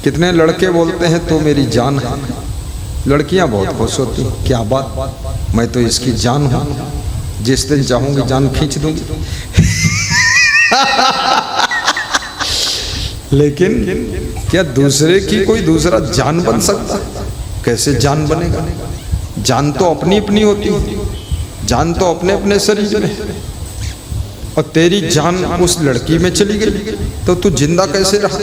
कितने लड़के बोलते हैं तो मेरी जान है, लड़कियां बहुत खुश होती, क्या बात, मैं तो इसकी जान हूं, जिस दिन चाहूंगी जान खींच दूंगी। लेकिन क्या दूसरे की कोई दूसरा जान बन सकता? कैसे जान बनेगा? जान तो अपनी अपनी होती है, जान तो अपने अपने शरीर में, और तेरी जान उस लड़की में चली गई तो तू जिंदा कैसे रहा?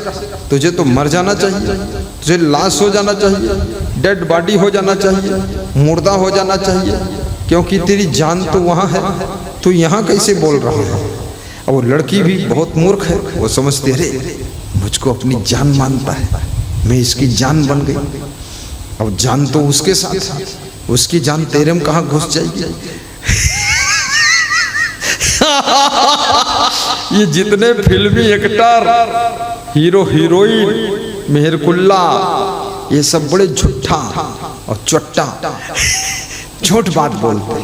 तुझे तो मर जाना चाहिए, तुझे लाश हो जाना चाहिए, डेड बॉडी हो जाना चाहिए, मुर्दा हो जाना चाहिए, क्योंकि तेरी जान तो वहाँ है, तू यहाँ कैसे बोल रहा है? और वो लड़की भी बहुत मूर्ख है, वो समझती है अरे मुझको अपनी जान मानता है, मैं इसकी जान बन गई। अब जान तो उसके साथ, उसकी जान तेरे में कहाँ घुस जाएगी? ये जितने फिल्मी एक्टर, हीरो हीरोइन, मेहरकुल्ला, ये सब बड़े झूठा और चट्टा झूठ बात बोलते।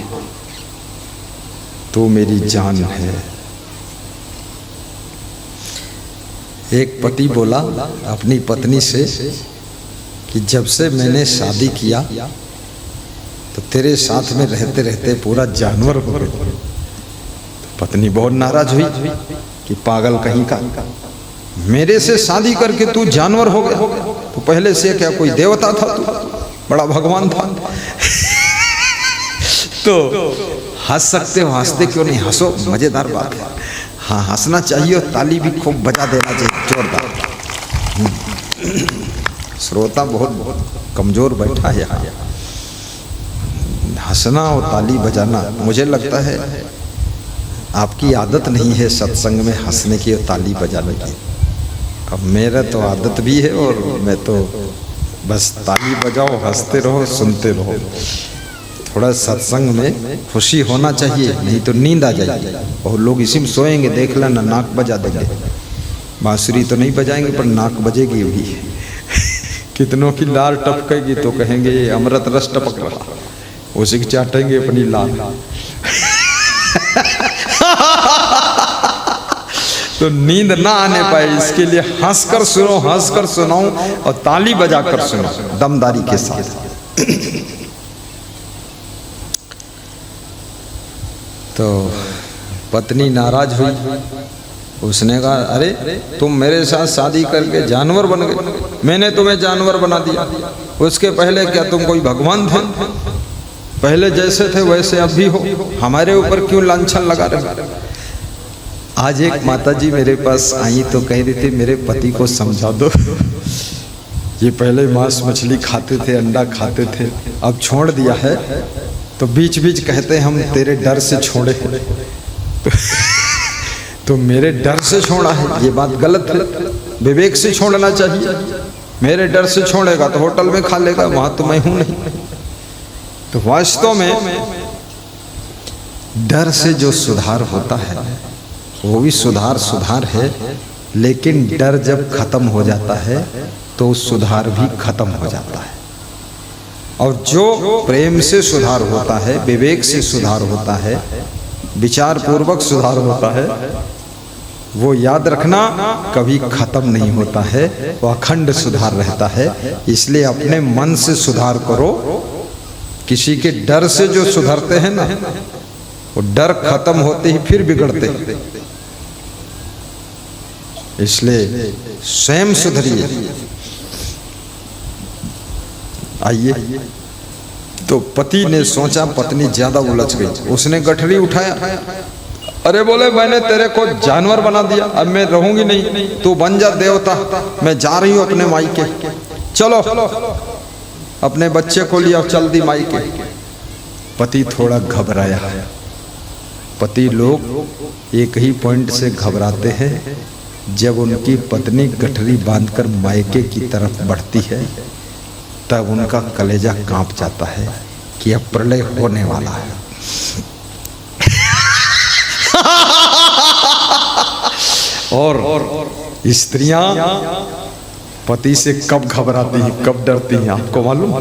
तो मेरी जान है। एक पति बोला अपनी पत्नी से कि जब से मैंने शादी किया तो तेरे साथ में रहते रहते पूरा जानवर हो गया। पत्नी बहुत नाराज हुई कि पागल कहीं का, मेरे से शादी करके तू जानवर हो गया, तो पहले से क्या कोई देवता था तू? बड़ा भगवान था। तो हंस सकते हो, हंसते क्यों नहीं? हंसो, मजेदार बात है। हाँ हंसना चाहिए और ताली भी खूब बजा देना चाहिए, जोरदार। श्रोता बहुत कमजोर बैठा है यहाँ। हंसना और ताली बजाना, मुझे लगता है आपकी आदत नहीं है सत्संग में हंसने की और ताली बजाने की। अब मेरा तो आदत भी है और मैं तो बस ताली बजाओ, हंसते रहो, सुनते रहो। थोड़ा सत्संग में खुशी होना चाहिए, नहीं तो नींद आ जाएगी। और लोग इसी में सोएंगे, देख लेना, नाक बजा देंगे। बांसुरी तो नहीं बजाएंगे पर नाक बजेगी भी। कितनों की लाल टपकेगी तो कहेंगे ये अमृत रस टपक रहा, उसी की चाटेंगे अपनी लाल। तो नींद ना आने पाए इसके लिए हंसकर सुनो, हंसकर सुनाऊं और ताली बजाकर सुनो दमदारी के साथ। तो पत्नी नाराज हुई, उसने कहा अरे तुम मेरे साथ शादी करके जानवर बन गए, मैंने तुम्हें जानवर बना दिया। उसके पहले क्या तुम कोई भगवान थे? पहले जैसे थे वैसे अब भी हो, हमारे ऊपर क्यों लांछन लगा रहे? आज एक माताजी मेरे पास आई तो कह रही थी मेरे पति को समझा दो, ये पहले मांस मछली खाते थे, अंडा खाते थे, अब छोड़ दिया है, तो बीच बीच कहते हम तेरे डर से छोड़े। तो मेरे डर से छोड़ा है, ये बात गलत है, विवेक से छोड़ना चाहिए। मेरे डर से छोड़ेगा तो होटल में खा लेगा, वहां तो मैं हूं नहीं। तो वास्तव में डर से जो सुधार होता है वो भी सुधार है, लेकिन डर जब खत्म हो जाता है तो सुधार भी खत्म हो जाता है। और जो प्रेम से सुधार होता है, विवेक से सुधार होता है, विचार पूर्वक सुधार होता है, वो याद रखना कभी खत्म नहीं होता है, वो अखंड सुधार रहता है। इसलिए अपने मन से सुधार करो। किसी के डर से जो सुधरते हैं ना, वो डर खत्म होते ही फिर बिगड़ते हैं। इसलिए स्वयं सुधरिए। आइए, तो पति ने सोचा पत्नी ज्यादा उलझ गई, उसने गठरी उठाया, अरे बोले मैंने तेरे को जानवर बना दिया, अब मैं रहूंगी नहीं, तू बन जा देवता, मैं जा रही हूं अपने मायके, चलो अपने बच्चे को लिया चल दी मायके। पति थोड़ा घबराया। पति लोग एक ही पॉइंट से घबराते हैं, जब उनकी पत्नी गठरी बांधकर मायके की तरफ बढ़ती है तब उनका कलेजा कांप जाता है कि अब प्रलय होने वाला है। और स्त्रियां पति से कब घबराती हैं, कब डरती हैं, आपको मालूम?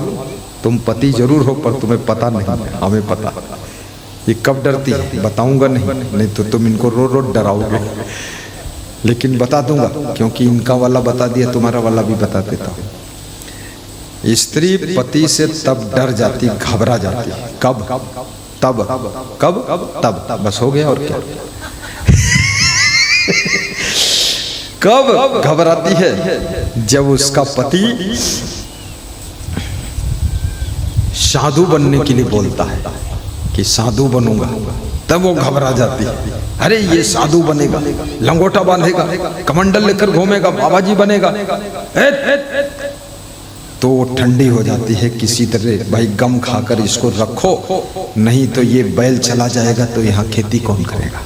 तुम पति जरूर हो पर तुम्हें पता नहीं, हमें पता। ये कब डरती है बताऊंगा नहीं तो तुम इनको रो रो डराओगे। लेकिन बता दूंगा, क्योंकि इनका वाला बता दिया, तुम्हारा वाला भी बता देता हूँ। स्त्री पति से तब डर जाती, घबरा जाती, कब? तब। कब? तब। बस हो गया, और क्या? कब घबराती है? जब उसका पति साधु बनने के लिए बोलता है कि साधु बनूंगा, तब वो घबरा जाती है। अरे ये साधु बनेगा, लंगोटा बांधेगा, कमंडल लेकर घूमेगा, बाबा जी बनेगा, तो वो ठंडी हो जाती है। किसी तरह भाई गम खाकर इसको रखो, नहीं तो ये बैल चला जाएगा तो यहाँ खेती कौन करेगा?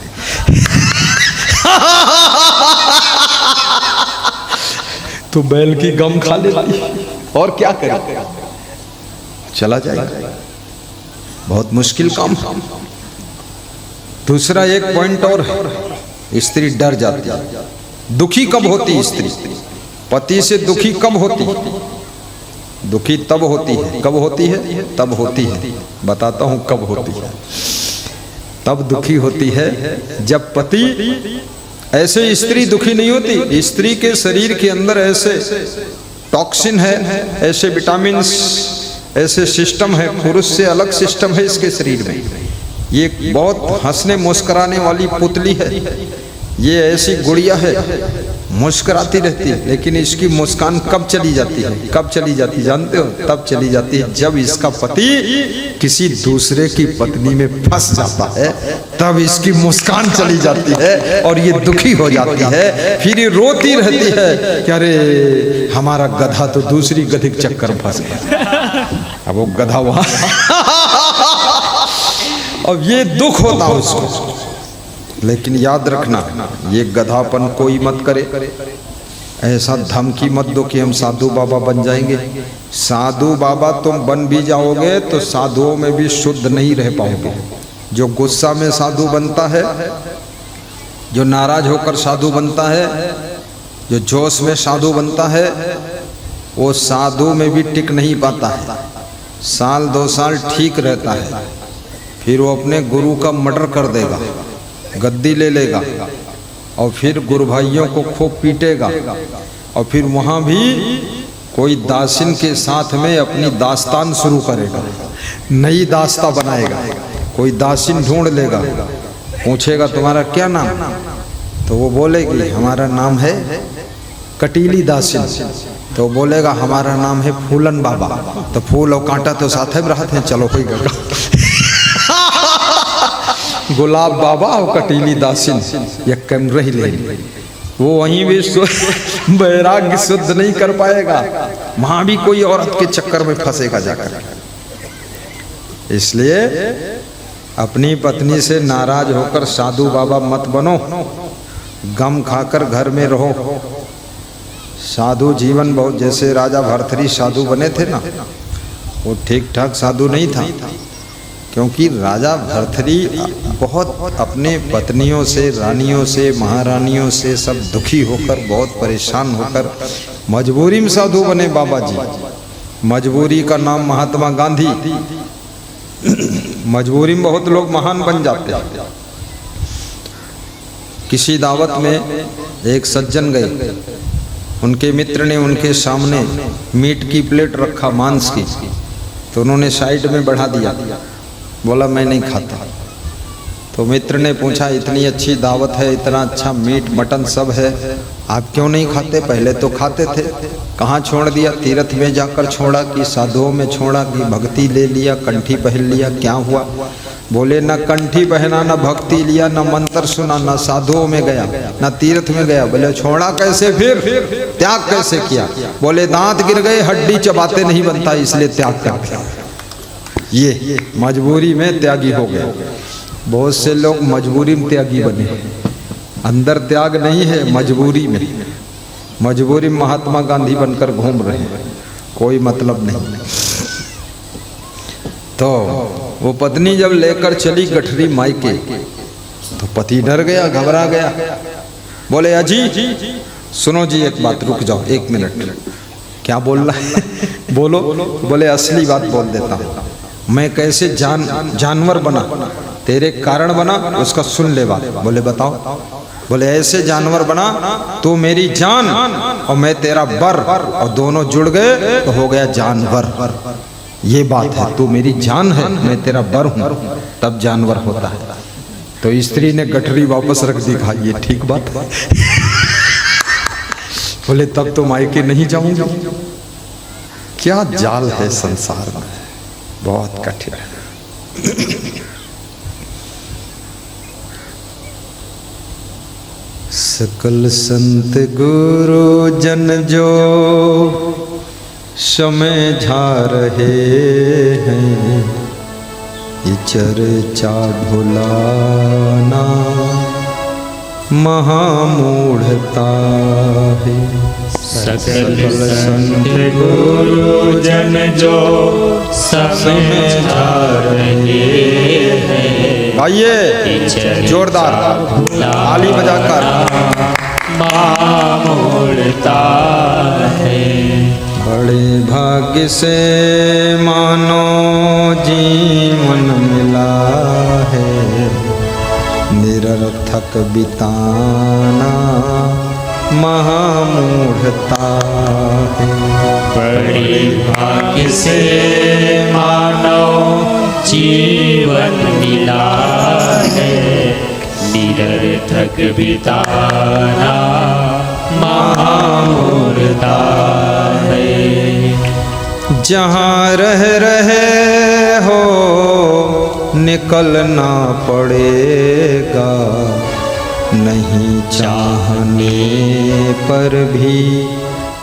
तो बैल की गम खा लेती, और क्या करे, चला जाएगा। बहुत मुश्किल काम। दूसरा एक पॉइंट और है, स्त्री डर जाती है। दुखी कब होती स्त्री? पति से दुखी कब होती? दुखी तब होती है। कब होती है? तब होती है। बताता हूं कब होती है। तब दुखी होती है जब पति, ऐसे स्त्री दुखी नहीं होती। स्त्री के शरीर के अंदर ऐसे टॉक्सिन है, ऐसे विटामिन, ऐसे सिस्टम है, पुरुष से अलग सिस्टम है इसके शरीर में। ये बहुत हंसने मुस्कुराने वाली पुतली है, ये ऐसी गुड़िया है, मुस्कुराती रहती है, लेकिन इसकी मुस्कान कब चली जाती है? कब चली जाती जानते हो? तब चली जाती है जब इसका पति किसी दूसरे की पत्नी में फंस जाता है, तब इसकी मुस्कान चली जाती है और ये दुखी हो जाती है। फिर ये रोती रहती है कि अरे हमारा गधा तो दूसरी गधी के चक्कर में फंस गया। अब वो गधा वहां अब ये दुख होता है उसको। लेकिन याद रखना, ये गधापन कोई मत करे। ऐसा धमकी मत दो कि हम साधु बाबा बन जाएंगे। साधु बाबा तुम बन भी जाओगे तो साधुओं में भी शुद्ध नहीं रह पाओगे। जो गुस्सा में साधु बनता है, जो नाराज होकर साधु बनता है, जो जोश में साधु बनता है, वो साधु में भी टिक नहीं पाता है। साल 2 साल ठीक रहता है, फिर वो अपने गुरु का मर्डर कर देगा, गद्दी ले लेगा और फिर गुरु भाइयों को खूब पीटेगा और फिर वहाँ भी कोई दासिन के साथ में अपनी दास्तान शुरू करेगा, नई दास्ता बनाएगा। कोई दासिन ढूंढ लेगा, पूछेगा तुम्हारा क्या नाम, तो वो बोलेगी हमारा नाम है कटीली दासिन, तो बोलेगा हमारा नाम है फूलन बाबा। तो फूल और कांटा तो साथ में रहते हैं, चलो कोई गुलाब बाबा और कटीली दासिन ये कम रही ले, वो वहीं भी वैराग्य शुद्ध नहीं कर पाएगा, वहां भी कोई औरत के चक्कर में फंसेगा जाकर। इसलिए अपनी पत्नी से नाराज होकर साधु बाबा मत बनो, गम खाकर घर में रहो। साधु जीवन बहुत, जैसे राजा भर्तृहरि साधु बने थे ना, वो ठीक ठाक साधु नहीं था, क्योंकि राजा भर्तृहरि बहुत अपने पत्नियों से, रानियों से, महारानियों से सब दुखी होकर, बहुत परेशान होकर मजबूरी में साधु बने बाबा जी। मजबूरी का नाम महात्मा गांधी। मजबूरी में बहुत लोग महान बन जाते हैं। किसी दावत में एक सज्जन गए, उनके मित्र ने उनके सामने मीट की प्लेट रखा, मांस की, तो उन्होंने साइड में बढ़ा दिया, बोला मैं नहीं खाता। तो मित्र ने पूछा इतनी अच्छी दावत है, इतना अच्छा मीट मटन सब है, आप क्यों नहीं खाते? पहले तो खाते थे। कहाँ छोड़ दिया? तीर्थ में जाकर छोड़ा कि साधुओं में छोड़ा कि भक्ति ले लिया, कंठी पहन लिया, क्या हुआ? बोले ना कंठी पहना, ना भक्ति लिया, ना मंत्र सुना, ना साधुओं में गया, ना तीर्थ में गया। बोले छोड़ा कैसे, फिर त्याग कैसे किया? बोले दांत गिर गए, हड्डी चबाते नहीं बनता, इसलिए त्याग कर दिया। ये मजबूरी में त्यागी हो गए। बहुत से लोग मजबूरी में त्यागी बने, अंदर त्याग नहीं है, मजबूरी में। मजबूरी में महात्मा गांधी बनकर घूम रहे हैं, कोई मतलब नहीं। तो वो पत्नी जब लेकर चली गठरी मायके, तो पति डर गया, घबरा गया। बोले अजी सुनो जी, एक बात, रुक जाओ 1 मिनट। क्या बोल रहा है? बोलो। बोले असली बात बोल देता हूँ, मैं कैसे जानवर बना, तेरे कारण बना, उसका सुन ले बात। बोले बताओ। बोले ऐसे जानवर बना तू मेरी जान और मैं तेरा बर, और दोनों जुड़ गए तो हो गया जानवर। ये बात है, तू मेरी जान है मैं तेरा बर हूं, तब जानवर होता है। तो स्त्री ने गठरी वापस रख दी, खा ये ठीक बात है। बोले तब तो मायके नहीं जाऊंगी। क्या जाल है संसार में, बहुत कठिन है। सकल संत गुरु जन जो समझा रहे हैं, ये चर्चा भुलाना महामूढ़ता है। सकल संत गुरु जन जो समझा रहे हैं, आइए जोरदार ताली बजाकर, महामूढ़ता है। बड़े भाग्य से मानो जीवन मिला है, निरर्थक बिताना महामूढ़ता है। बड़े भाग्य से मानव जीवन मिला है, निरर्थक बिताना महामूढ़ता है। जहाँ रह रहे हो निकलना पड़ेगा, नहीं चाहने पर भी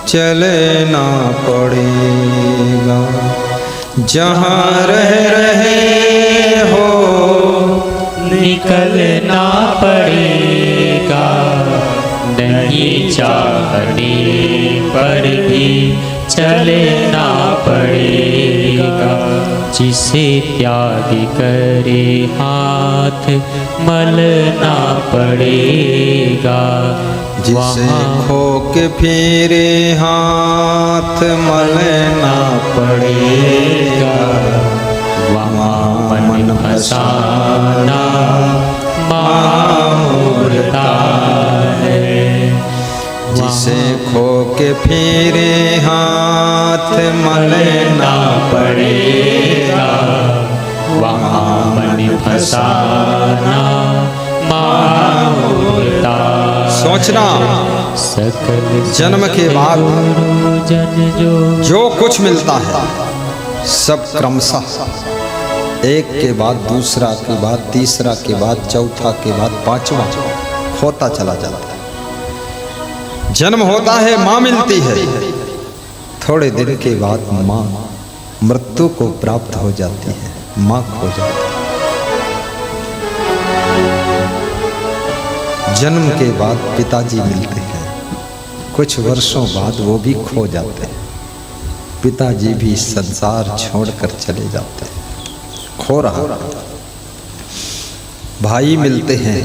चलना पड़ेगा। जहाँ रह रहे हो निकलना पड़ेगा, नहीं चाहने पर भी चलना पड़ेगा। जिसे त्याग करे हाथ मलना पड़ेगा, जिसे खो के फिरे हाथ मलना पड़ेगा। वहाँ मन फसाना महामूढ़ता है। जिसे खो के फिरे हाथ मलना पड़ेगा, वहाँ मन फसाना महामूढ़ता। सोचना सकल जन्म के बाद जन जो कुछ मिलता है सब क्रमशः एक के बाद दूसरा के बाद तीसरा के बाद चौथा के बाद पांचवा होता चला जाता है। जन्म होता है, माँ मिलती है, थोड़े दिन के बाद माँ मृत्यु को प्राप्त हो जाती है, माँ खो जाती है। जन्म के बाद पिताजी मिलते हैं, कुछ वर्षों बाद वो भी खो जाते हैं। पिताजी भी संसार छोड़कर चले जाते हैं, खो रहा। भाई मिलते हैं,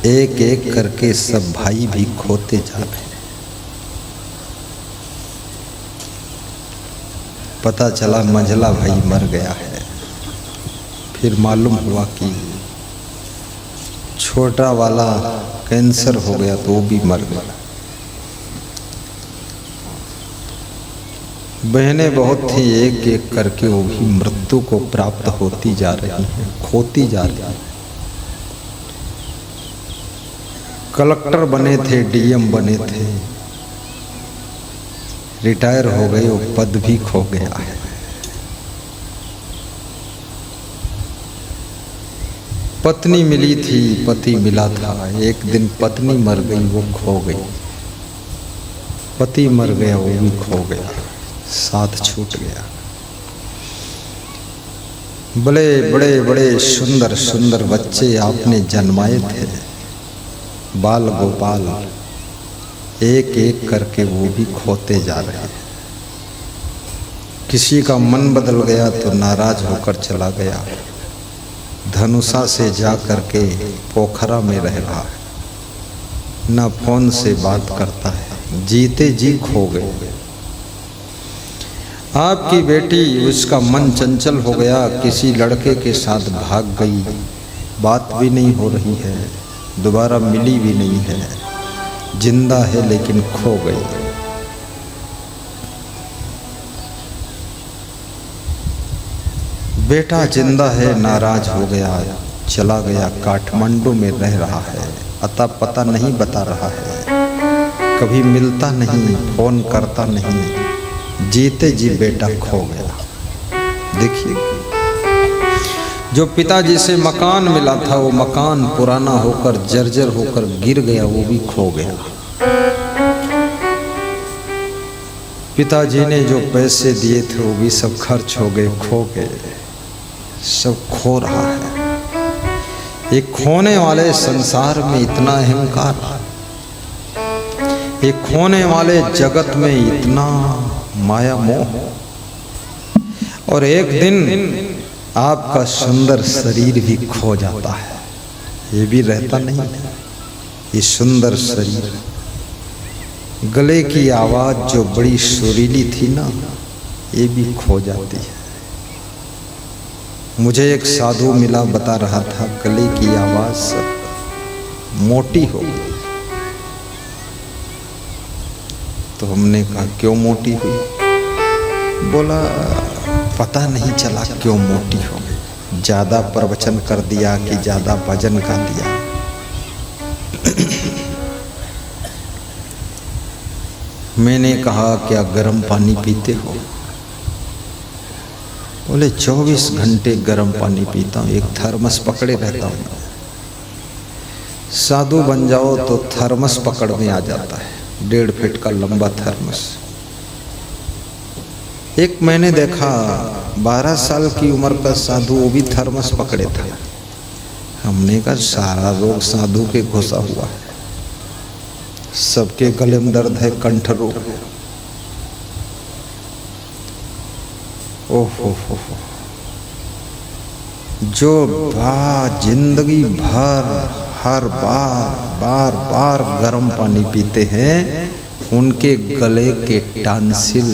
एक एक करके सब भाई भी खोते जा रहे हैं। पता चला मंझला भाई मर गया है, फिर मालूम हुआ कि छोटा वाला कैंसर हो गया तो वो भी मर गया। बहनें बहुत थी, एक एक करके वो भी मृत्यु को प्राप्त होती जा रही हैं, खोती जा रही हैं। कलेक्टर बने थे, डीएम बने थे, रिटायर हो गए, वो पद भी खो गया है। पत्नी मिली थी, पति मिला था, एक दिन पत्नी मर गई, वो खो गई। पति मर गया, वो भी खो गया, साथ छूट गया। बड़े बड़े बड़े सुंदर सुंदर बच्चे आपने जन्माए थे, बाल गोपाल, एक एक करके वो भी खोते जा रहे हैं। किसी का मन बदल गया तो नाराज होकर चला गया, धनुषा से जा करके पोखरा में रह रहा है, ना फोन से बात करता है, जीते जी खो गए। आपकी बेटी, उसका मन चंचल हो गया, किसी लड़के के साथ भाग गई, बात भी नहीं हो रही है, दोबारा मिली भी नहीं है, जिंदा है लेकिन खो गई। बेटा जिंदा है नाराज हो गया, चला गया काठमांडू में रह रहा है, अता पता नहीं बता रहा है, कभी मिलता नहीं, फोन करता नहीं, जीते जी बेटा खो गया। देखिए, जो पिताजी से मकान मिला था वो मकान पुराना होकर जर्जर होकर गिर गया, वो भी खो गया। पिताजी ने जो पैसे दिए थे वो भी सब खर्च हो गए, खो गए, सब खो रहा है। एक खोने वाले संसार में इतना अहंकार, एक खोने वाले जगत में इतना माया मोह, और एक दिन आपका सुंदर शरीर भी खो जाता है, ये भी रहता नहीं। ये सुंदर शरीर, गले की आवाज जो बड़ी सुरीली थी ना, ये भी खो जाती है। मुझे एक साधु मिला, बता रहा था गले की आवाज मोटी हो गई। तो हमने कहा क्यों मोटी हुई? बोला पता नहीं चला क्यों मोटी हो गई, ज्यादा प्रवचन कर दिया कि ज्यादा भजन गा दिया। मैंने कहा क्या गर्म पानी पीते हो? बोले 24 घंटे गर्म पानी पीता हूँ, एक थर्मस पकड़े रहता हूँ। साधु बन जाओ तो थर्मस पकड़ में आ जाता है, 1.5 फीट का लंबा थर्मस। एक मैंने देखा 12 साल की उम्र का साधु, वो भी थर्मस पकड़े था। हमने कहा सारा रोग साधु के घुसा हुआ है, सबके गले में दर्द है, कंठ रोग। ओहो हो, जो जिंदगी भर हर बार बार गर्म पानी पीते हैं, उनके गले के टांसिल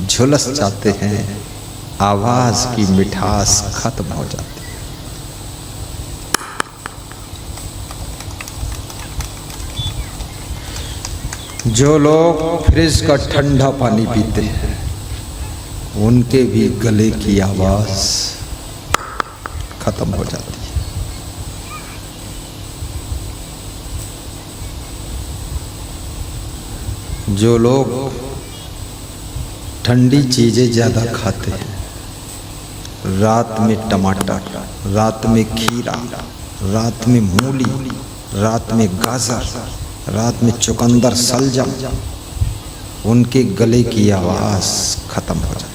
झुलस जाते हैं, आवाज की मिठास खत्म हो जाती है। जो लोग फ्रिज का ठंडा पानी पीते हैं, उनके भी गले की आवाज खत्म हो जाती है। जो लोग ठंडी चीजें ज्यादा खाते हैं, रात में टमाटर, रात में खीरा, रात में मूली, रात में गाजर, रात में चुकंदर, सलजम, उनके गले की आवाज खत्म हो जाती है।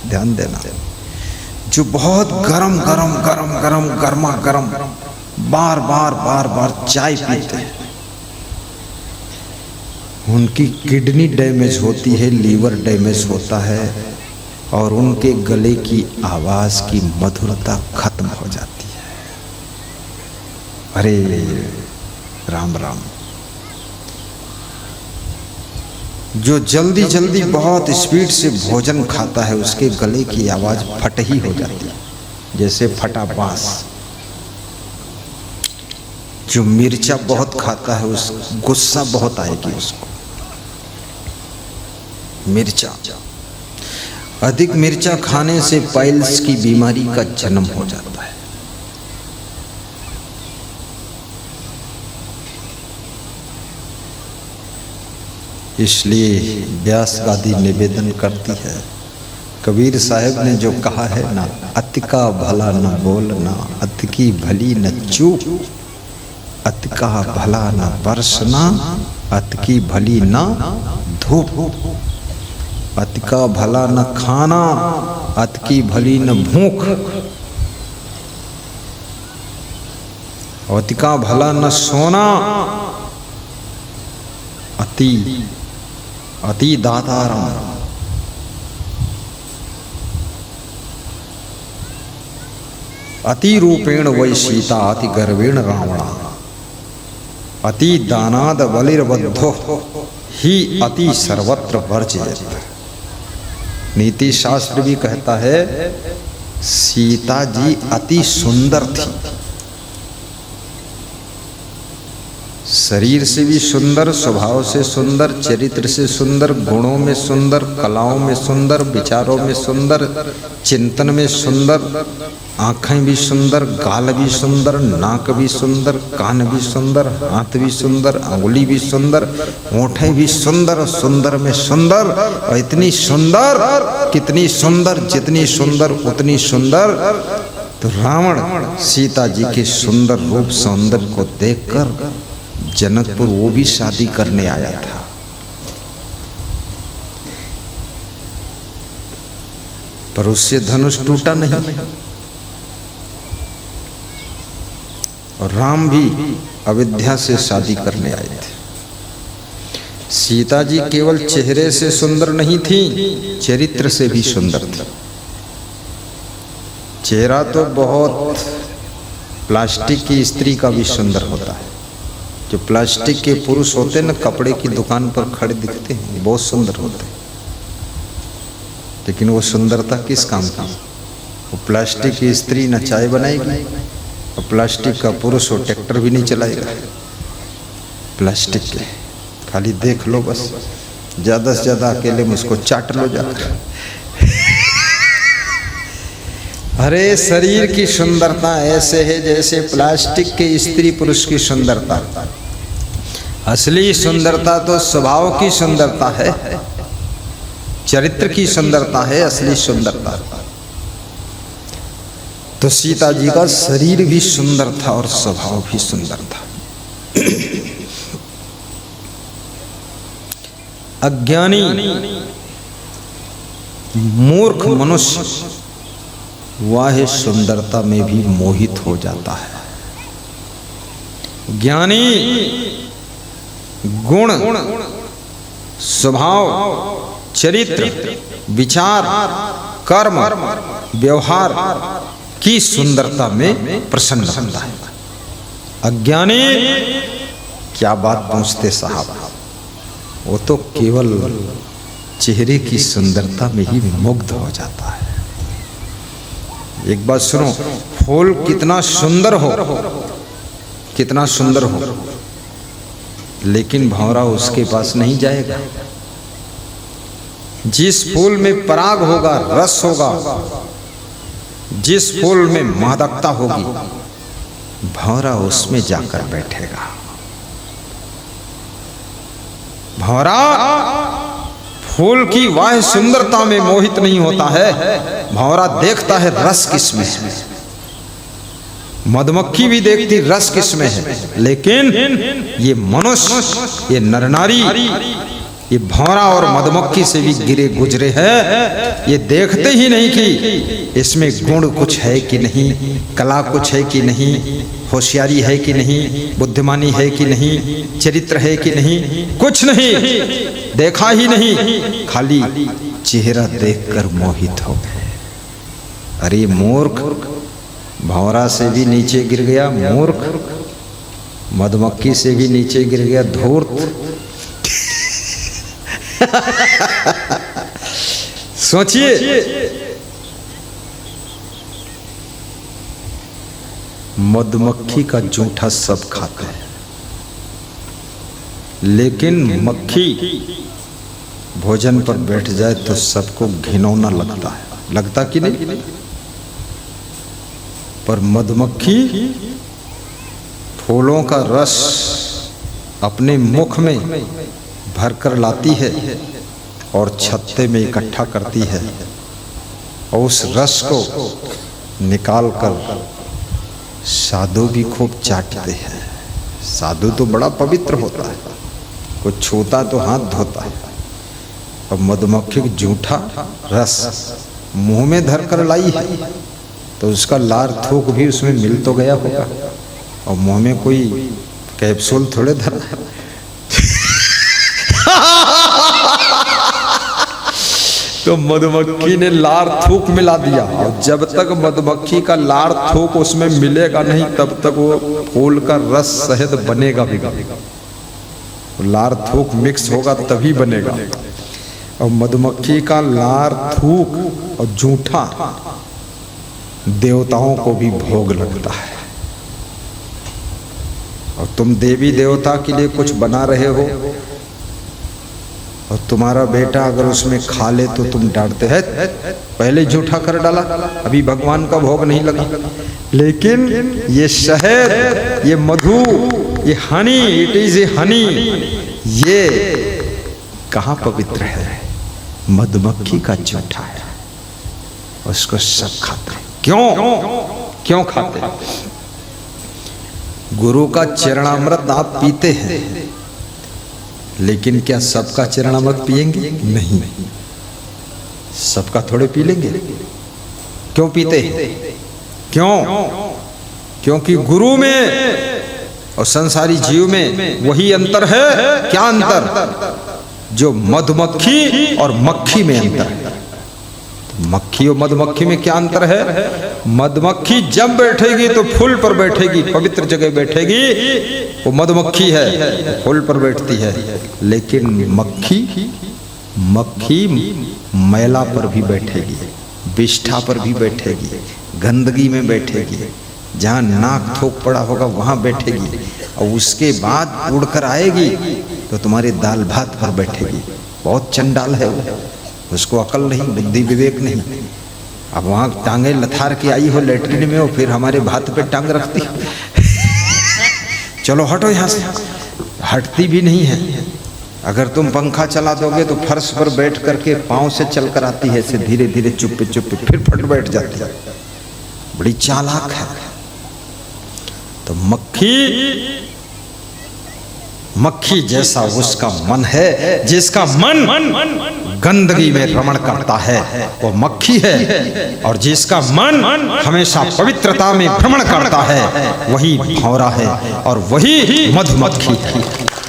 ध्यान देना, जो बहुत गरम गरम गरम गरम गर्मा गरम बार बार चाय पीते हैं, उनकी किडनी डैमेज होती है, लीवर डैमेज होता है, और उनके गले की आवाज की मधुरता खत्म हो जाती है। अरे राम राम। जो जल्दी जल्दी बहुत स्पीड से भोजन खाता है, उसके गले की आवाज फट ही हो जाती है, जैसे फटा बांस। जो मिर्चा बहुत खाता है, उस गुस्सा बहुत आएगी उसको। मिर्चा, अधिक मिर्चा खाने से पाइल्स की बीमारी का जन्म हो जाता है। इसलिए व्यास गादी निवेदन करती है, कबीर साहब ने जो कहा है ना, अति का भला न बोलना, अति की भली न चूप, अति का भला न बरसना, अति की भली न धूप, अति का भला न खाना, अति की भली न भूख, अति का भला न सोना, अति दातारम, अति रूपेण वै सीता, अति गर्वेण रावणा, अति दानाद बलिर्बद्धो ही अति सर्वत्र वर्जयेत्। नीति शास्त्र भी कहता है सीता जी अति सुंदर थी, शरीर से भी सुंदर, स्वभाव से सुंदर, चरित्र से सुंदर, गुणों में सुंदर, कलाओं में सुंदर, विचारों में सुंदर, चिंतन में सुंदर, आँखें भी सुंदर, गाल भी सुंदर, नाक भी सुंदर, कान भी सुंदर, हाथ भी सुंदर, अंगुली भी सुंदर, होंठें भी सुंदर, सुंदर में सुंदर, और इतनी सुंदर, कितनी सुंदर, जितनी सुंदर उतनी सुंदर। तो रावण सीता जी के सुंदर रूप सौंदर्य को देखकर जनकपुर वो भी शादी करने आया था। पर उससे धनुष टूटा नहीं, और राम भी अयोध्या से शादी करने आए थे। सीता जी केवल चेहरे से सुंदर नहीं थी, चरित्र से भी सुंदर थी। चेहरा तो बहुत प्लास्टिक की स्त्री का भी सुंदर होता है। जो प्लास्टिक के पुरुष होते हैं ना, कपड़े की दुकान पर खड़े दिखते हैं, बहुत सुंदर होते हैं, लेकिन वो सुंदरता किस काम की? वो प्लास्टिक की स्त्री न चाय बनाएगी, और प्लास्टिक का पुरुष वो ट्रैक्टर भी नहीं चलाएगा। प्लास्टिक के खाली देख लो बस, ज़्यादा से ज़्यादा अकेले में उसको चाट लो जाकर। अरे शरीर की सुंदरता ऐसे है जैसे प्लास्टिक के स्त्री पुरुष की सुंदरता। असली सुंदरता तो स्वभाव की सुंदरता है, चरित्र की सुंदरता है असली सुंदरता। तो सीता जी का शरीर भी सुंदर था और स्वभाव भी सुंदर था। अज्ञानी मूर्ख मनुष्य वह सुंदरता में भी मोहित हो जाता है। ज्ञानी गुण, स्वभाव, चरित्र, विचार, कर्म, व्यवहार की सुंदरता में प्रसन्न होता है। अज्ञानी क्या बात पूछते साहब, वो तो केवल चेहरे की सुंदरता में ही मुग्ध हो जाता है। एक बात सुनो, फूल कितना सुंदर हो, कितना सुंदर हो, लेकिन भंवरा उसके पास नहीं जाएगा। जिस फूल में पराग होगा, रस होगा, जिस फूल में मादकता होगी, भंवरा उसमें जाकर बैठेगा। भंवरा फूल की वाह सुंदरता में मोहित नहीं होता है, भंवरा देखता है रस किसमें है। मधुमक्खी भी देखती रस किसमें है, लेकिन ये मनुष्य, ये नर नारी, ये भंवरा और मधुमक्खी से भी गिरे गुजरे हैं। ये देखते ही नहीं कि इसमें गुण कुछ है कि नहीं, कला कुछ है कि नहीं, होशियारी है कि नहीं, बुद्धिमानी है कि नहीं, चरित्र है कि नहीं, कुछ नहीं, देखा ही नहीं, खाली चेहरा देखकर मोहित हो गए। अरे मूर्ख, भंवरा से भी नीचे गिर गया मूर्ख, मधुमक्खी से भी नीचे गिर गया धूर्त। सोचिए, मधुमक्खी का जूठा सब खाते हैं, लेकिन मक्खी भोजन पर बैठ जाए तो सबको घिनौना लगता है, लगता कि नहीं? पर मधुमक्खी फूलों का रस अपने मुख में भरकर लाती है और छत्ते में इकट्ठा करती है, और उस रस को निकाल कर साधु भी खूब चाटते हैं। साधु तो बड़ा पवित्र होता है, कुछ छूता तो हाथ धोता है, और मधुमक्खी जूठा रस मुंह में धर कर लाई है तो उसका लार थूक भी उसमें मिल तो गया होगा, और मुंह में कोई कैप्सूल थोड़े धरा है। तो मधुमक्खी ने लार थूक मिला दिया, और जब तक मधुमक्खी का लार थूक उसमें मिलेगा नहीं तब तक वो फूल का रस शहद बनेगा भी। लार थूक मिक्स होगा तभी बनेगा, और मधुमक्खी का लार थूक और जूठा देवताओं को भी भोग लगता है। और तुम देवी देवता के लिए कुछ बना रहे हो और तुम्हारा बेटा अगर उसमें खा ले तो तुम डांटते हैं, पहले झूठा कर डाला, अभी भगवान का भोग नहीं लगा। लेकिन ये शहद, ये मधु, ये Honey, it is a Honey, ये कहाँ पवित्र है? मधुमक्खी का झूठा है, उसको सब खाते हैं। क्यों खाते हैं? गुरु का चरणामृत आप पीते हैं, लेकिन क्या सबका चरणामृत पिएंगे? नहीं, सबका थोड़े पी लेंगे। क्यों पीते हैं? क्योंकि गुरु में और संसारी जीव में वही अंतर है। क्या अंतर? जो मधुमक्खी और मक्खी में अंतर है। मक्खी और मधुमक्खी में क्या अंतर है? मधुमक्खी जब बैठेगी तो फूल पर बैठेगी, पवित्र जगह बैठेगी, वो मधुमक्खी है, फूल पर बैठती है। लेकिन मक्खी मैला पर भी बैठेगी, विष्ठा पर भी बैठेगी, गंदगी में बैठेगी, जहाँ नाक थोक पड़ा होगा वहाँ बैठेगी, और उसके बाद उड़कर आएगी तो तुम्हारे दाल भात पर बैठेगी। बहुत चंडाल है वो, उसको अकल नहीं, बुद्धि विवेक नहीं। अब वहाँ टांगे लथार के आई हो लेटरिन में, और फिर हमारे भात पे टांग रखती हो। चलो हटो यहाँ से, हटती भी नहीं है। अगर तुम पंखा चला दोगे तो फर्श पर बैठ करके पाँव से चल कर आती है, ऐसे धीरे धीरे चुप्पे चुप्पे, फिर फट बैठ जाती है। बड़ी चालाक है। तो मक्खी जैसा उसका मन है, जिसका मन गंदगी में रमण करता है वो मक्खी है, और जिसका मन हमेशा पवित्रता में भ्रमण करता है वही भौरा है, और वही मधुमक्खी है।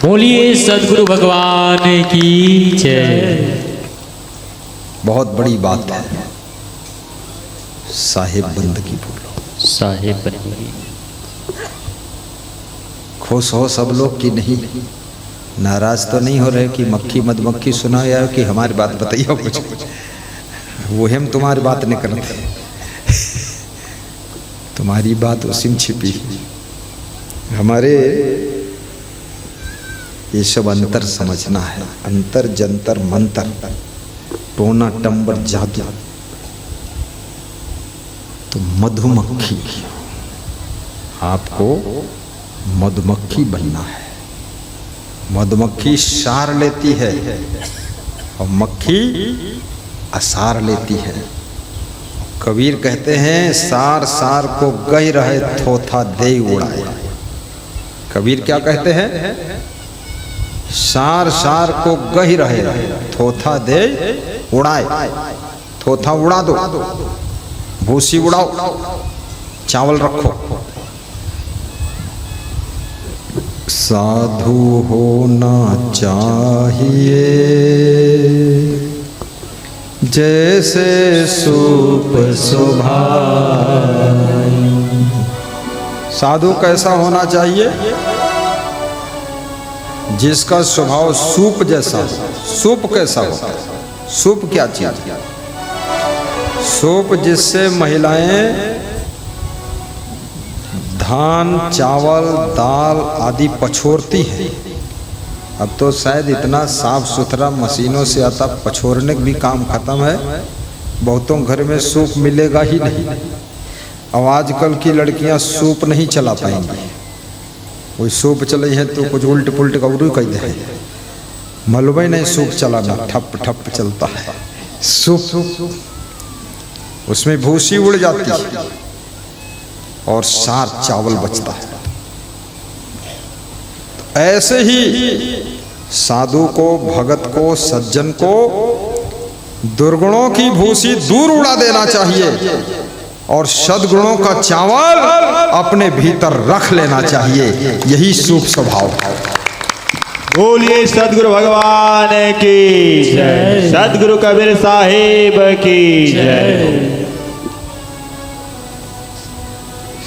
बोलिए सद्गुरु भगवान की जय। बहुत बड़ी बात है। साहिब बंदगी बोलो, साहिब बंदगी। खुश हो सब लोग कि नहीं? नाराज तो नहीं हो रहे कि मक्खी मधुमक्खी सुना यार कि हमारी बात बताइए कुछ? वो हम तुम्हारी बात नहीं करते, तुम्हारी बात उसी में छिपी। हमारे ये सब अंतर समझना है। अंतर जंतर मंतर, टोना टंबर जादू। तो मधुमक्खी, आपको मधुमक्खी बनना है। मधुमक्खी सार लेती है और मक्खी असार लेती है। कबीर कहते हैं सार सार को गह रहे थोथा दे उड़ाए। कबीर क्या कहते हैं? सार सार को गह रहे थोथा दे उड़ाए। थोथा उड़ा दो, भूसी उड़ाओ, चावल रखो। साधु होना चाहिए जैसे सूप शोभाए। साधु कैसा होना चाहिए? जिसका स्वभाव सूप जैसा। सूप कैसा होता है? सूप क्या चीज? सूप जिससे महिलाएं धान, चावल, दाल आदि पछोरती है। अब तो शायद इतना साफ सुथरा मशीनों से आता, पछोरने का भी काम खत्म है। बहुतों घर में सूप मिलेगा ही नहीं। अब आजकल की लड़कियां सूप नहीं चला पाएंगी। कोई सूप चले हैं तो कुछ उल्ट पुल्ट कबरू कह दे, मलबे नहीं सूप चलाना, ठप ठप चलता है सूप। उसमें भूसी उड़ जाती है और सार चावल बचता है। ऐसे ही साधु को, भगत को, सज्जन को दुर्गुणों की भूसी दूर उड़ा देना चाहिए और सद्गुणों का चावल अपने भीतर रख लेना चाहिए। यही शुभ स्वभाव है। बोलिए सद्गुरु भगवान की जय, सद्गुरु कबीर साहिब की जय।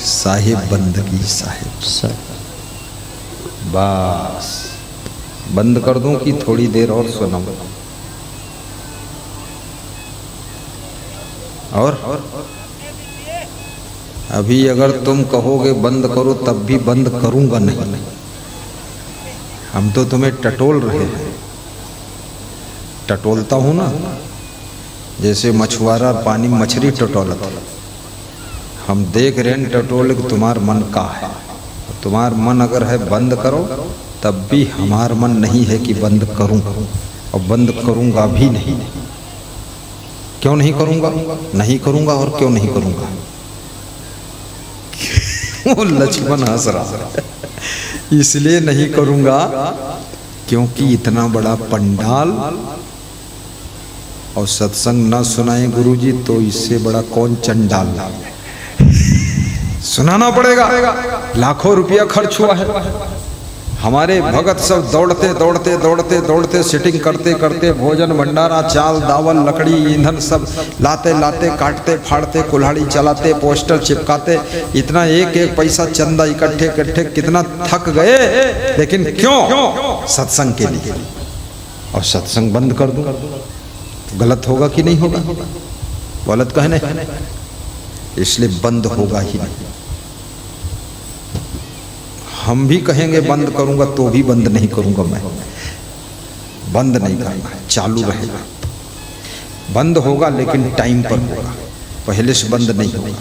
साहिब बंदगी, साहिब। बस बंद कर दूं कि थोड़ी देर और सुनाऊं? और अभी अगर तुम कहोगे बंद करो तब भी बंद करूंगा नहीं। हम तो तुम्हें टटोल रहे हैं, टटोलता हूं ना, जैसे मछुआरा पानी में मछली टटोलता। हम देख रहे हैं टटोल कि तुम्हार मन का है। तुम्हार मन अगर है बंद करो तब भी हमार मन नहीं है कि बंद करूं, और बंद करूंगा भी नहीं। क्यों नहीं करूंगा? नहीं करूंगा। और क्यों नहीं करूंगा? वो लक्ष्मण हंस रहा, इसलिए नहीं करूंगा क्योंकि इतना बड़ा पंडाल और सत्संग न सुनाए गुरुजी तो इससे बड़ा कौन चंडाल। सुनाना पड़ेगा। लाखों रुपया खर्च हुआ है। हमारे भगत सब दौड़ते दौड़ते दौड़ते दौड़ते सिटिंग करते करते भोजन भंडारा चाल दावल लकड़ी ईंधन सब लाते लाते काटते फाड़ते कुल्हाड़ी चलाते पोस्टर चिपकाते, इतना एक एक पैसा चंदा इकट्ठे इकट्ठे कितना थक गए। लेकिन क्यों? सत्संग के लिए। और सत्संग बंद कर दूं तो गलत होगा कि नहीं होगा? गलत कहने, इसलिए बंद होगा ही नहीं। हम भी कहेंगे बंद करूंगा तो भी बंद नहीं करूंगा। मैं बंद नहीं करूंगा, चालू रहेगा। बंद होगा लेकिन टाइम पर होगा, पहले से बंद नहीं होगा।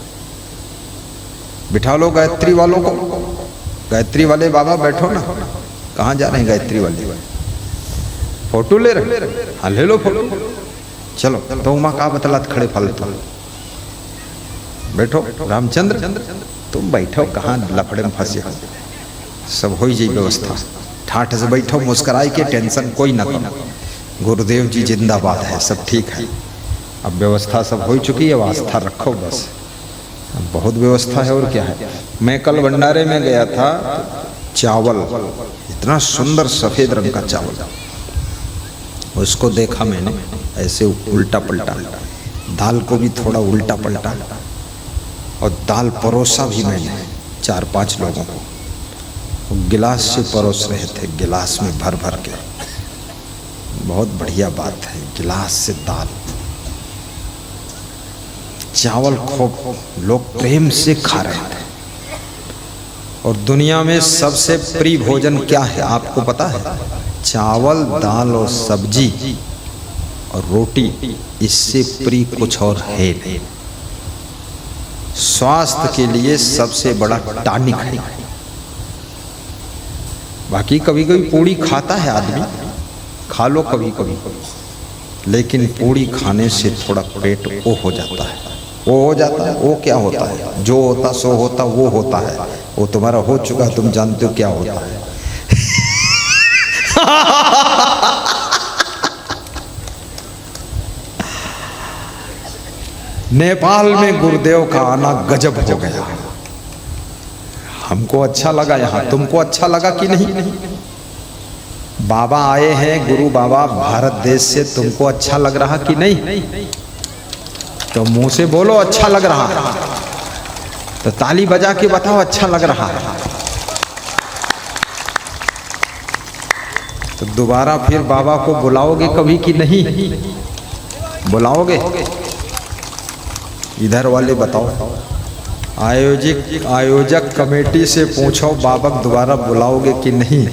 बिठा लो गायत्री वालों को। गायत्री वाले बाबा बैठो ना। कहाँ जा रहे हैं गायत्री वाले? फोटो ले रहे? हाँ ले लो फोटो। चलो तो माँ का बतलात खड़े फालतू। बैठो रामचंद्र, तुम बैठो, कहाँ लफड़े में फंसे हो। सब हो जाए व्यवस्था। ठाठ से बैठो, मुस्कुराए के, टेंशन कोई ना करो। गुरुदेव जी जिंदाबाद है, सब ठीक है। अब व्यवस्था सब हो चुकी है, आस्था रखो बस। बहुत व्यवस्था है और क्या है। मैं कल भंडारे में गया था, चावल इतना सुंदर सफेद रंग का चावल, उसको देखा मैंने ऐसे उल्टा पलटा। दाल को भी थोड़ा उल्टा पलटा, और दाल परोसा भी मैंने 4-5 लोगों को। गिलास से परोस रहे थे, गिलास में भर भर के। बहुत बढ़िया बात है, गिलास से दाल चावल खूब लोग प्रेम से खा रहे थे। और दुनिया में सबसे प्रिय भोजन क्या है आपको पता है? चावल दाल और सब्जी और रोटी। इससे प्रिय कुछ और है नहीं। स्वास्थ्य के लिए सबसे बड़ा टॉनिक है। बाकी कभी कभी पूड़ी खाता है आदमी, खा लो कभी कभी, लेकिन पूड़ी खाने से थोड़ा पेट वो हो जाता है। वो हो जाता है, वो क्या होता है? जो होता सो होता, वो होता है। वो तुम्हारा हो चुका, तुम जानते हो क्या होता है। नेपाल में गुरुदेव का आना गजब हो गया। हमको अच्छा लगा यहाँ, तुमको अच्छा लगा कि नहीं? बाबा आए हैं, गुरु बाबा भारत देश से, तुमको अच्छा लग रहा कि नहीं? तो मुंह से बोलो अच्छा लग रहा, तो ताली बजा के बताओ अच्छा लग रहा है। तो दोबारा फिर बाबा को बुलाओगे कभी कि नहीं? बुलाओगे? इधर वाले बताओ, आयोजक कमेटी से पूछो बाबा दोबारा बुलाओगे कि नहीं?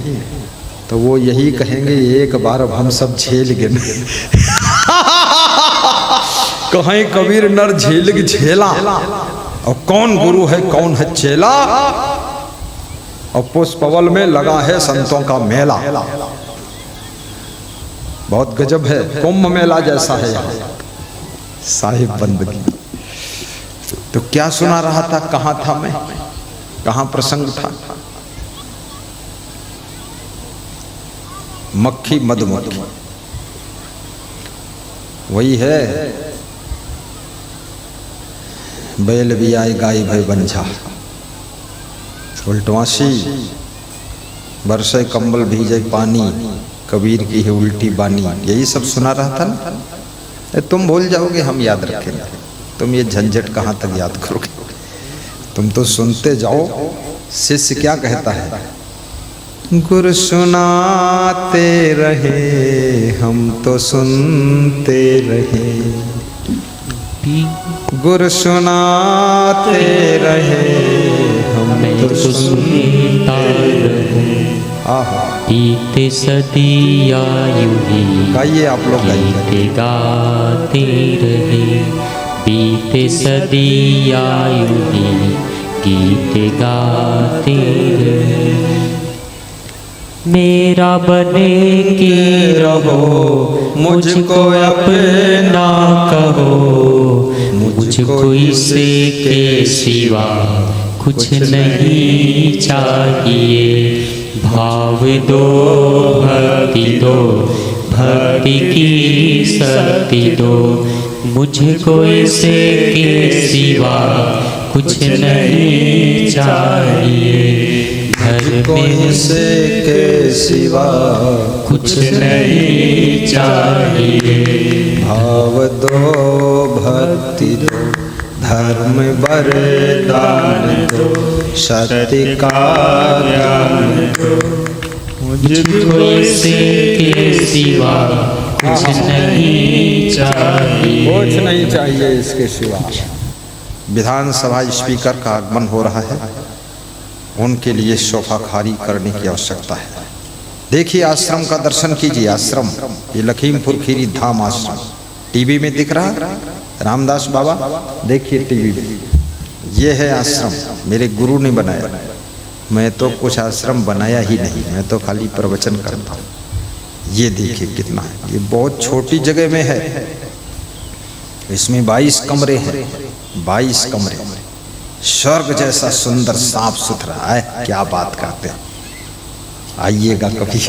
तो वो यही कहेंगे एक बार अब हम सब झेल गए। कहीं कबीर नर झेल के झेला, और कौन गुरु है कौन है चेला। और पुष्पवल में लगा है संतों का मेला। बहुत गजब है, कुंभ मेला जैसा है यहाँ। साहिब बंदगी। तो क्या सुना रहा था? कहाँ था मैं? कहाँ प्रसंग था? मक्खी मधुमक्खी वही है। बैल भी आए गाय भय बंझा, उल्टवासी बरसे कंबल भीजे पानी, कबीर की है उल्टी बानी। यही सब सुना रहा था ना। तुम भूल जाओगे, हम याद रखेंगे। तुम ये झंझट कहाँ तक याद करोगे? तुम तो सुनते जाओ। शिष्य क्या कहता है? गुरु सुनाते रहे, हम तो सुनते रहे। गुर सुनाते रहे हम मैं तो तो सुनता रहूं। आहा बीते सदी आयु ही गाइए आप लोग गाइए। गीत गाते रहे। बीते सदी आयु ही गीत गाते रहे। मेरा बने के रहो मुझको अपना कहो। मुझको इसे के सिवा कुछ नहीं चाहिए। भाव दो भक्ति दो भक्ति की शक्ति दो। मुझको इसे के सिवा कुछ नहीं चाहिए। घर में से के सिवा कुछ नहीं चाहिए। भाव दो भक्ति दो धर्म वरदान दो सत्य का ज्ञान दो। मुझको इसे के सिवा कुछ नहीं चाहिए। कुछ नहीं चाहिए इसके सिवा। विधानसभा स्पीकर का आगमन हो रहा है, उनके लिए शोभा खारी करने की आवश्यकता है। देखिए आश्रम का दर्शन कीजिए। आश्रम ये लखीमपुर खीरी धाम आश्रम टीवी में दिख रहा है। रामदास बाबा देखिए टीवी में, ये है आश्रम। मेरे गुरु ने बनाया, मैं तो कुछ आश्रम बनाया ही नहीं, मैं तो खाली प्रवचन करता हूँ। ये देखिए कितना है, ये बहुत छोटी जगह में है। इसमें 22 कमरे हैं, 22 कमरे। स्वर्ग जैसा सुंदर साफ सुथरा है। क्या बात करते हैं, आइएगा कभी।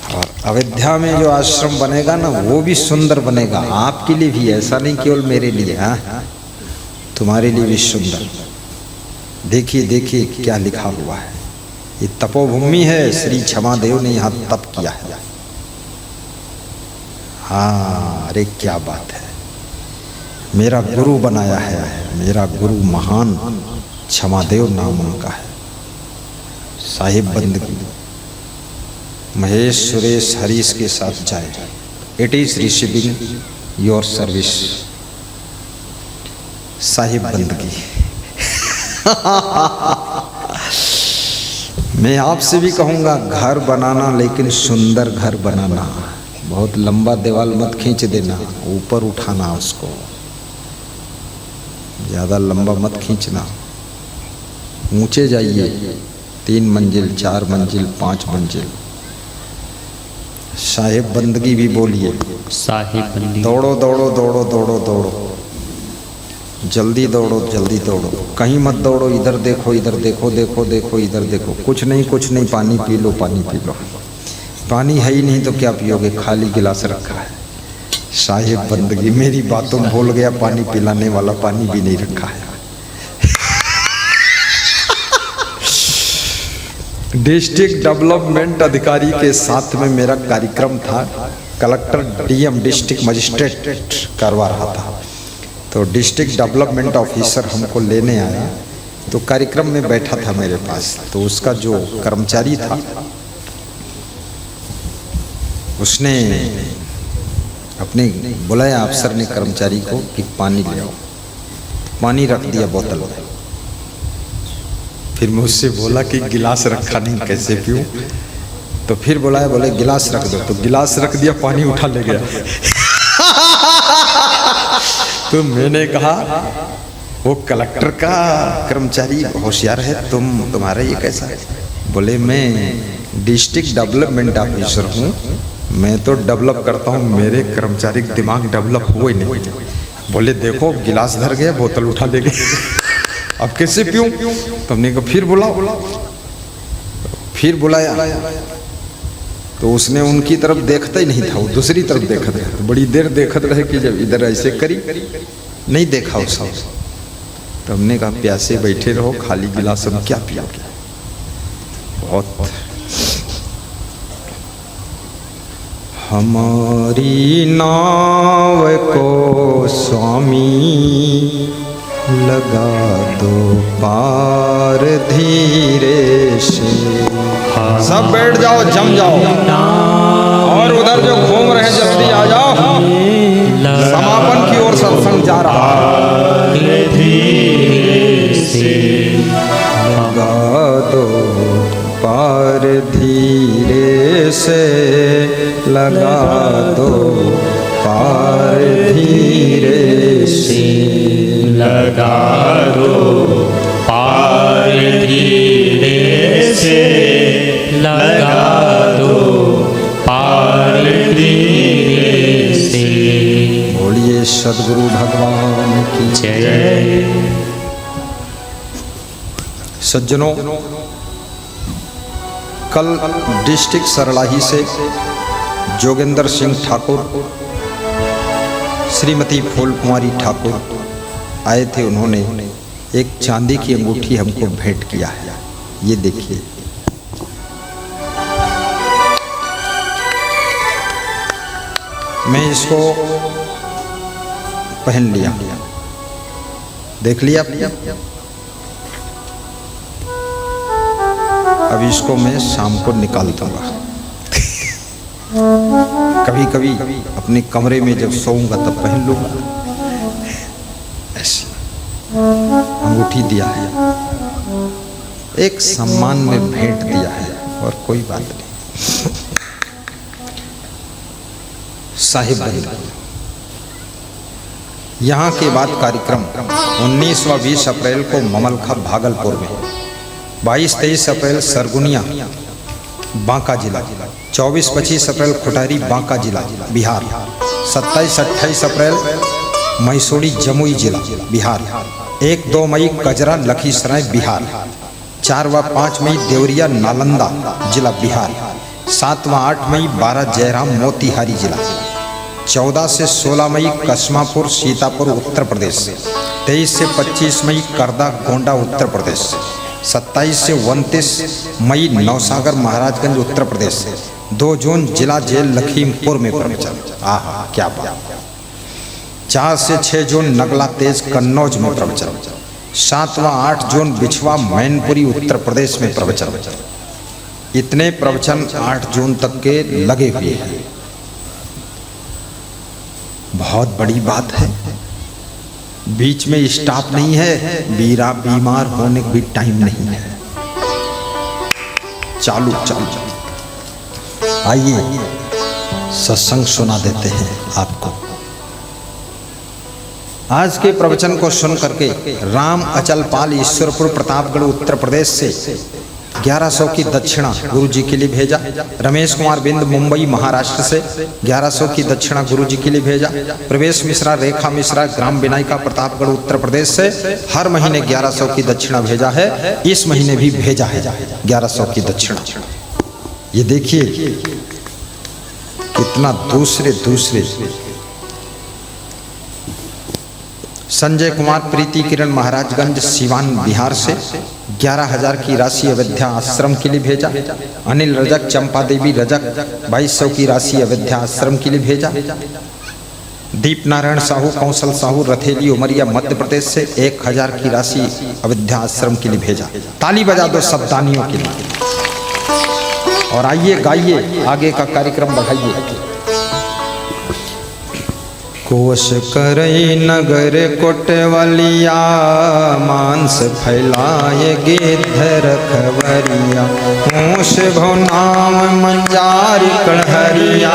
और अयोध्या में जो आश्रम बनेगा ना वो भी सुंदर बनेगा, आपके लिए भी, ऐसा नहीं केवल मेरे लिए, हाँ तुम्हारे लिए भी सुंदर। देखिए देखिए क्या लिखा हुआ है। ये तपोभूमि है, श्री क्षमादेव ने यहाँ तप किया है। हाँ अरे क्या बात है, मेरा गुरु बनाया है। मेरा गुरु महान क्षमादेव नाम उनका है। साहिब बंदगी महेश सुरेश हरीश के साथ जाए। It is receiving your service. Sahib बंदगी। मैं आपसे भी कहूँगा घर बनाना, लेकिन सुंदर घर बनाना। बहुत लंबा दीवार मत खींच देना, ऊपर उठाना उसको, ज़्यादा लंबा मत खींचना। ऊंचे जाइए, 3 मंजिल 4 मंजिल 5 मंजिल। साहिब बंदगी भी बोलिए। साहिब बंदी दौड़ो दौड़ो दौड़ो दौड़ो दौड़ो, जल्दी दौड़ो जल्दी दौड़ो। कहीं मत दौड़ो, इधर देखो इधर देखो, देखो देखो इधर देखो। कुछ नहीं, पानी पी लो, पानी पी लो। पानी है ही नहीं तो क्या पियोगे, खाली गिलास रखा है। साहिब बंदगी, मेरी बातों में भूल गया, पानी पिलाने वाला पानी भी नहीं रखा है। डिस्ट्रिक्ट डेवलपमेंट अधिकारी के साथ में मेरा कार्यक्रम था। कलेक्टर डीएम डिस्ट्रिक्ट मजिस्ट्रेट करवा रहा था, तो डिस्ट्रिक्ट डेवलपमेंट ऑफिसर हमको लेने आया। तो कार्यक्रम में बैठा था मेरे पास, तो उसका जो कर्मचारी था उसने अपने बुलाया, अफसर ने कर्मचारी को कि पानी ले आओ। पानी रख दिया बोतल में। फिर मैं उससे बोला कि गिलास रखा नहीं, कैसे पीऊं? तो फिर बुलाया, बोले गिलास रख दो। तो गिलास रख दिया, पानी उठा ले गया। तो मैंने कहा वो कलेक्टर का कर्मचारी होशियार है, तुम्हारा ये कैसा है? बोले मैं डिस्ट्रिक्ट डेवलपमेंट ऑफिसर हूँ, मैं तो डेवलप करता हूँ, मेरे कर्मचारी का दिमाग डेवलप हुआ ही नहीं। बोले देखो गिलास धर गया, बोतल उठा ले गए, अब कैसे पीऊँ? तो हमने कहा फिर बुलाओ। फिर बुलाया तो उसने उनकी तरफ देखता ही नहीं था, वो दूसरी तरफ देखत रहे। तो बड़ी देर देखत रहे कि जब इधर ऐसे करी, नहीं देखा उसको। तो हमने कहा प्यासे बैठे रहो, खाली गिलास हम क्या पियोगे? बहुत हमारी नाव को स्वामी लगा दो पार धीरे से। सब बैठ जाओ, जम जाओ, और उधर जो घूम रहे जल्दी आ जाओ। समापन की ओर सत्संग जा रहा है। लगा दो पार धीरे से, लगा दो पार धीरे से, लगा दो पार धीरे से। बोलिए सद्गुरु भगवान की जय। सज्जनों, कल डिस्ट्रिक्ट सरलाही से जोगेंद्र सिंह ठाकुर, श्रीमती फूल कुमारी ठाकुर आए थे। उन्होंने एक चांदी की अंगूठी हमको भेंट किया है। ये देखिए, मैं इसको पहन लिया, देख लिया। अब इसको मैं शाम को निकाल दूंगा। कभी कभी अपने कमरे में जब सोऊंगा तब पहन लूंगा। ऐसी अंगूठी दिया है, एक सम्मान में भेंट दिया है, और कोई बात नहीं। साहिब यहाँ के बाद कार्यक्रम 19 व 20 अप्रैल को ममलखा भागलपुर में, 22-23 अप्रैल सरगुनिया बांका जिला, 24-25 अप्रैल खुटारी बांका जिला बिहार, 27-28 अप्रैल मैसूरी जमुई जिला बिहार, 1-2 मई कजरा लखीसराय बिहार, 4 व 5 मई देवरिया नालंदा जिला बिहार, 7 व 8 मई 12 जयराम मोतिहारी जिला, 14 से 16 मई कसमापुर सीतापुर उत्तर प्रदेश, 23 से 25 मई करदा गोंडा उत्तर प्रदेश, 27 से 29 मई नौसागर महाराजगंज उत्तर प्रदेश, 2 जून जिला जेल लखीमपुर में प्रवचन। आहा क्या बात। 4 से 6 जून नगला तेज कन्नौज में प्रवचन, 7 व 8 जून बिछवा मैनपुरी उत्तर प्रदेश में प्रवचन। इतने प्रवचन 8 जून तक के लगे हुए हैं। बहुत बड़ी बात है। बीच में स्टॉप नहीं है, बीमार होने का भी टाइम नहीं है। चालू। आइए सत्संग सुना देते हैं आपको। आज के प्रवचन को सुन करके राम अचलपाल ईश्वरपुर प्रतापगढ़ उत्तर प्रदेश से 1100 की दक्षिणा गुरु जी के लिए भेजा। रमेश कुमार बिंद मुंबई महाराष्ट्र से 1100 की दक्षिणा गुरु जी के लिए भेजा। प्रवेश मिश्रा, रेखा मिश्रा, ग्राम बिनायका प्रतापगढ़ उत्तर प्रदेश से हर महीने 1100 की दक्षिणा भेजा है। इस महीने भी भेजा है 1100 की दक्षिणा। ये देखिए कितना दूसरे संजय कुमार प्रीति किरण महाराजगंज सिवान बिहार से 11,000 की राशि अयोध्या आश्रम के लिए भेजा। अनिल रजक, चंपा देवी रजक 2200 की राशि अयोध्या आश्रम के लिए भेजा। दीप नारायण साहू, कौशल साहू, रथेली उमरिया मध्य प्रदेश से 1000 की राशि अयोध्या आश्रम के लिए भेजा। ताली बजा दो सब दानियों के लिए। और आइए गाइए, आगे का कार्यक्रम बढ़ाइए। कोश करई नगर कोटवलिया, मांस फैलाए गिद्ध रखवरिया, होश भो नाम मंजारी कड़हरिया,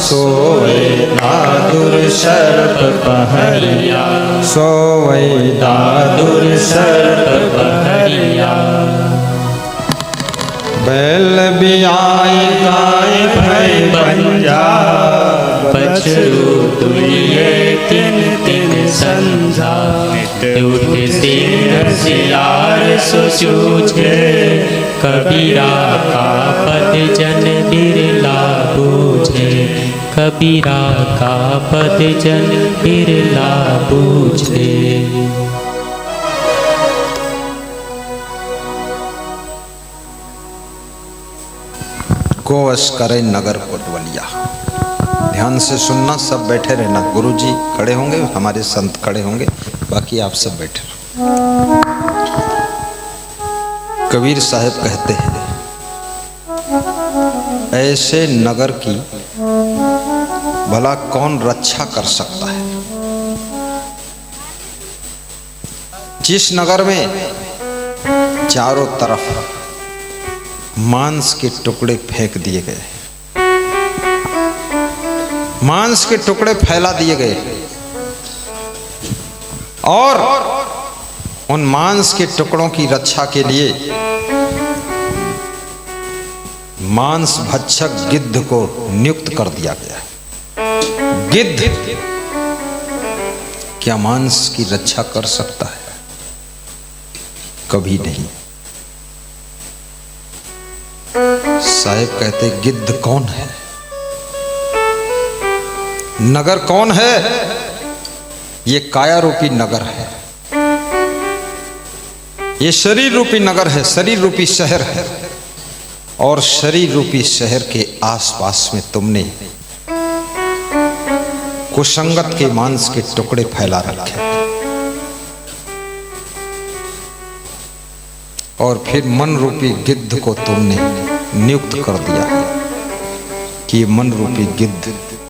सोए दादुर सर्प पहरिया, सोए दादुर सर्प पहरिया। बैल बियाई गाय भय बंजा, बछरू तुलिए तिन संझा, उठ सिंह सियार सुसूझे, कबीरा का पद जन बिरला बूझे, कबीरा का पद जन बिरला बूझे। कोश करे नगर कोटवलिया। ध्यान से सुनना, सब बैठे रहना। गुरुजी खड़े होंगे, हमारे संत खड़े होंगे, बाकी आप सब बैठे रहो। कबीर साहब कहते हैं, ऐसे नगर की भला कौन रक्षा कर सकता है, जिस नगर में चारों तरफ मांस के टुकड़े फेंक दिए गए, मांस के टुकड़े फैला दिए गए और उन मांस के टुकड़ों की रक्षा के लिए मांस भक्षक गिद्ध को नियुक्त कर दिया गया। गिद्ध क्या मांस की रक्षा कर सकता है? कभी नहीं। साहेब कहते गिद्ध कौन है, नगर कौन है? ये काया रूपी नगर है, ये शरीर रूपी नगर है, शरीर रूपी शहर है। और शरीर रूपी शहर के आसपास में तुमने कुसंगत के मांस के टुकड़े फैला रखे और फिर मन रूपी गिद्ध को तुमने नियुक्त कर दिया है कि मन रूपी गिद्ध